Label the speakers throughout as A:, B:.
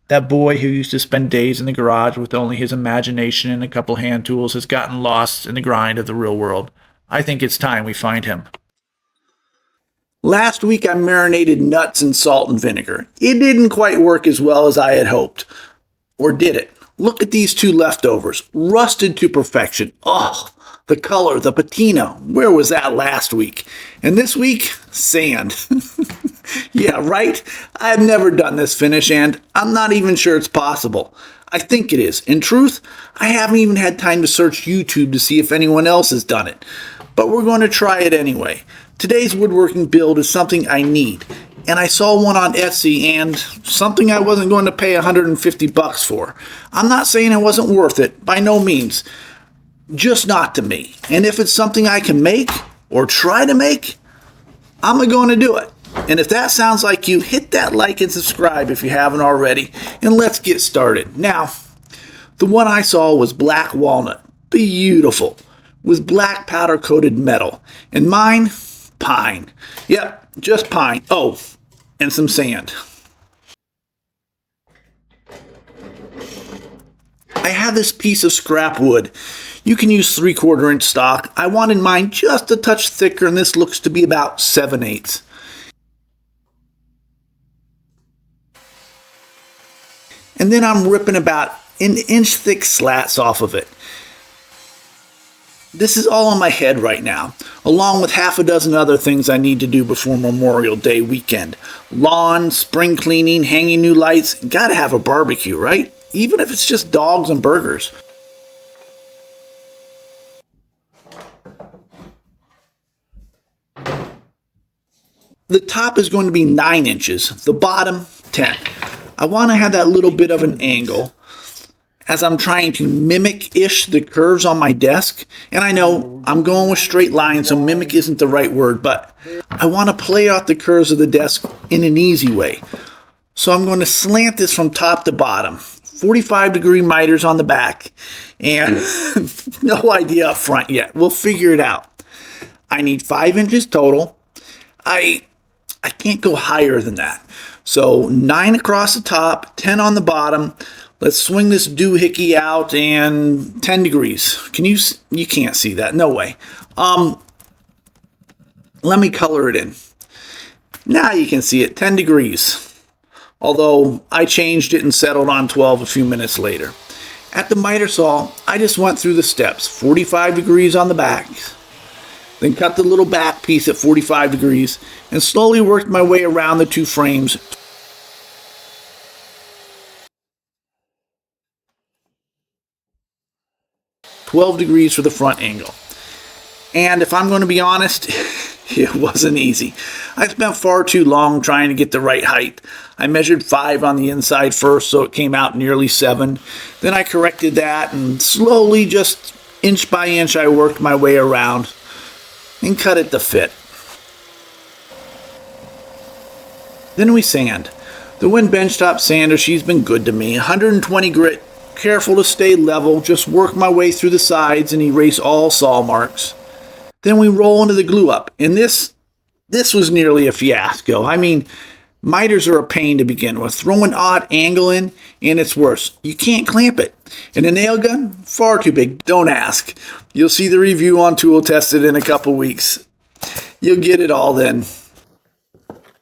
A: That boy who used to spend days in the garage with only his imagination and a couple hand tools has gotten lost in the grind of the real world. I think it's time we find him. Last week I marinated nuts in salt and vinegar. It didn't quite work as well as I had hoped. Or did it? Look at these two leftovers, rusted to perfection. Oh, the color, the patina. Where was that last week? And this week, sand. Yeah, right? I've never done this finish, and I'm not even sure it's possible. I think it is. In truth, I haven't even had time to search YouTube to see if anyone else has done it. But we're going to try it anyway. Today's woodworking build is something I need, and I saw one on Etsy and something I wasn't going to pay $150 for. I'm not saying it wasn't worth it, by no means. Just not to me. And if it's something I can make or try to make, I'm going to do it. And if that sounds like you, hit that like and subscribe if you haven't already, and let's get started. Now, the one I saw was black walnut. Beautiful. With black powder coated metal. And mine, pine. Yep, just pine. Oh, and some sand. I have this piece of scrap wood. You can use 3/4 inch stock. I wanted mine just a touch thicker, and this looks to be about 7/8. And then I'm ripping about an inch thick slats off of it. This is all in my head right now, along with half a dozen other things I need to do before Memorial Day weekend. Lawn, spring cleaning, hanging new lights. Gotta have a barbecue, right? Even if it's just dogs and burgers. The top is going to be 9 inches, the bottom 10. I want to have that little bit of an angle as I'm trying to mimic-ish the curves on my desk. And I know I'm going with straight lines, so mimic isn't the right word, but I want to play out the curves of the desk in an easy way. So I'm going to slant this from top to bottom. 45-degree miters on the back, and no idea up front yet. We'll figure it out. I need 5 inches total. I can't go higher than that. So 9 across the top, 10 on the bottom. Let's swing this doohickey out, and 10 degrees. You can't see that. No way. Let me color it in. Now you can see it, 10 degrees. Although I changed it and settled on 12 a few minutes later. At the miter saw, I just went through the steps. 45 degrees on the back. Then cut the little back piece at 45 degrees and slowly worked my way around the two frames. $12 degrees for the front angle. And if I'm going to be honest, it wasn't easy. I spent far too long trying to get the right height. I measured 5 on the inside first, so it came out nearly 7. Then I corrected that, and slowly, just inch by inch, I worked my way around and cut it to fit. Then we sand. The Wind benchtop sander, she's been good to me. 120 grit, careful to stay level, just work my way through the sides and erase all saw marks. Then we roll into the glue up, and this was nearly a fiasco. I mean, miters are a pain to begin with. Throw an odd angle in, and it's worse. You can't clamp it. And a nail gun? Far too big. Don't ask. You'll see the review on Tool Tested in a couple weeks. You'll get it all then.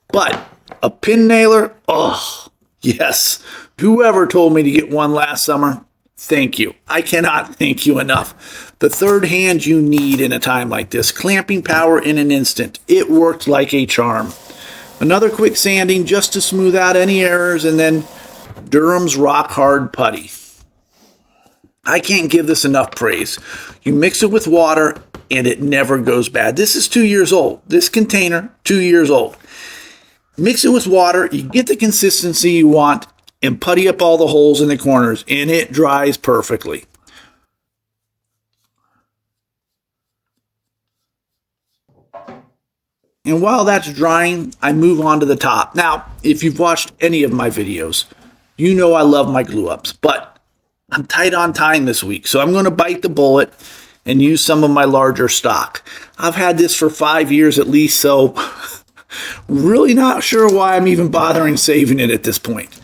A: But a pin nailer? Oh, yes. Whoever told me to get one last summer, thank you. I cannot thank you enough. The third hand you need in a time like this. Clamping power in an instant. It worked like a charm. Another quick sanding just to smooth out any errors, and then Durham's rock hard putty. I can't give this enough praise. You mix it with water and it never goes bad. This is 2 years old. This container, 2 years old. Mix it with water, you get the consistency you want, and putty up all the holes in the corners, and it dries perfectly. And while that's drying, I move on to the top. Now, if you've watched any of my videos, you know I love my glue ups, but I'm tight on time this week, so I'm going to bite the bullet and use some of my larger stock. I've had this for 5 years at least, so really not sure why I'm even bothering saving it at this point.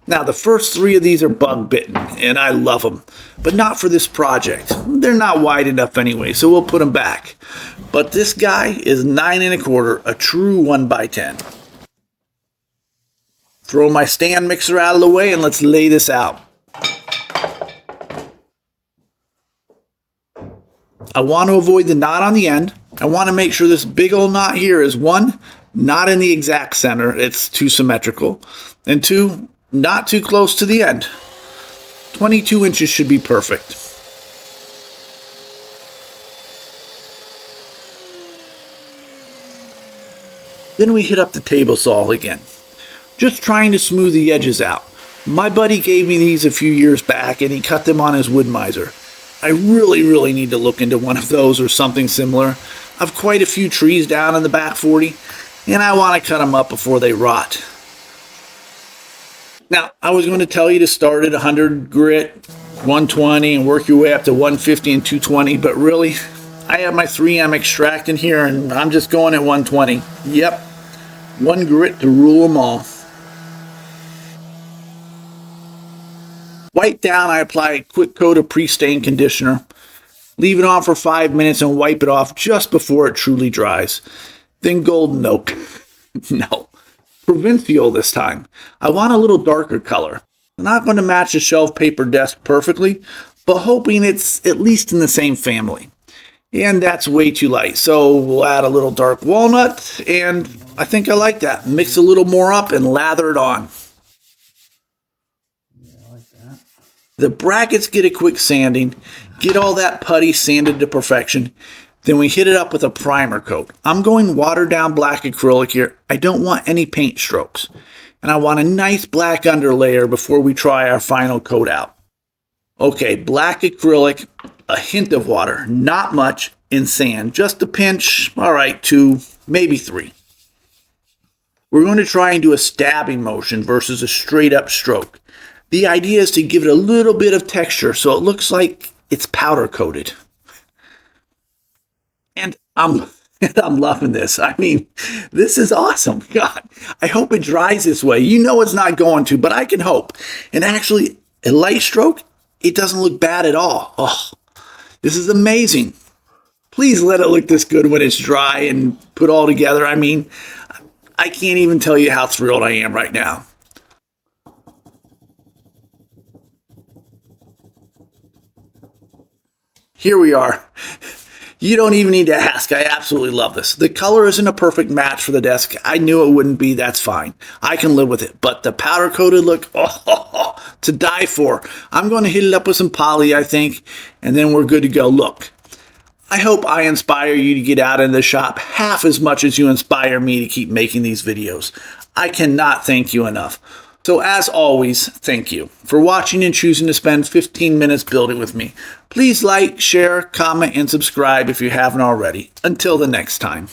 A: Now, the first 3 of these are bug bitten, and I love them, but not for this project. They're not wide enough anyway, so we'll put them back. But this guy is 9 1/4, a true 1x10. Throw my stand mixer out of the way and let's lay this out. I want to avoid the knot on the end. I want to make sure this big old knot here is 1, not in the exact center, it's too symmetrical, and 2, not too close to the end. 22 inches should be perfect. Then we hit up the table saw again, just trying to smooth the edges out. My buddy gave me these a few years back and he cut them on his wood miser. I really need to look into one of those or something similar. I've quite a few trees down in the back 40 and I want to cut them up before they rot. Now, I was going to tell you to start at 100 grit, 120, and work your way up to 150 and 220, but really, I have my 3M extract in here, and I'm just going at 120. Yep, 1 grit to rule them all. Wipe down, I apply a quick coat of pre-stain conditioner. Leave it on for 5 minutes and wipe it off just before it truly dries. Then golden oak. No. Provincial this time. I want a little darker color. I'm not going to match the shelf paper desk perfectly, but hoping it's at least in the same family. And that's way too light, so we'll add a little dark walnut, and I think I like that. Mix a little more up and lather it on. Yeah, I like that. The brackets get a quick sanding. Get all that putty sanded to perfection. Then we hit it up with a primer coat. I'm going watered down black acrylic here. I don't want any paint strokes. And I want a nice black underlayer before we try our final coat out. Okay, black acrylic, a hint of water, not much, in sand, just a pinch, all right, 2, maybe 3. We're going to try and do a stabbing motion versus a straight up stroke. The idea is to give it a little bit of texture so it looks like it's powder coated. And I'm loving this. I mean, this is awesome. God, I hope it dries this way. You know it's not going to, but I can hope. And actually, a light stroke, it doesn't look bad at all. Oh, this is amazing. Please let it look this good when it's dry and put all together. I mean, I can't even tell you how thrilled I am right now. Here we are. You don't even need to ask. I absolutely love this. The color isn't a perfect match for the desk. I knew it wouldn't be. That's fine. I can live with it. But the powder coated look, to die for. I'm going to hit it up with some poly, I think, and then we're good to go. Look, I hope I inspire you to get out in the shop half as much as you inspire me to keep making these videos. I cannot thank you enough. So as always, thank you for watching and choosing to spend 15 minutes building with me. Please like, share, comment, and subscribe if you haven't already. Until the next time.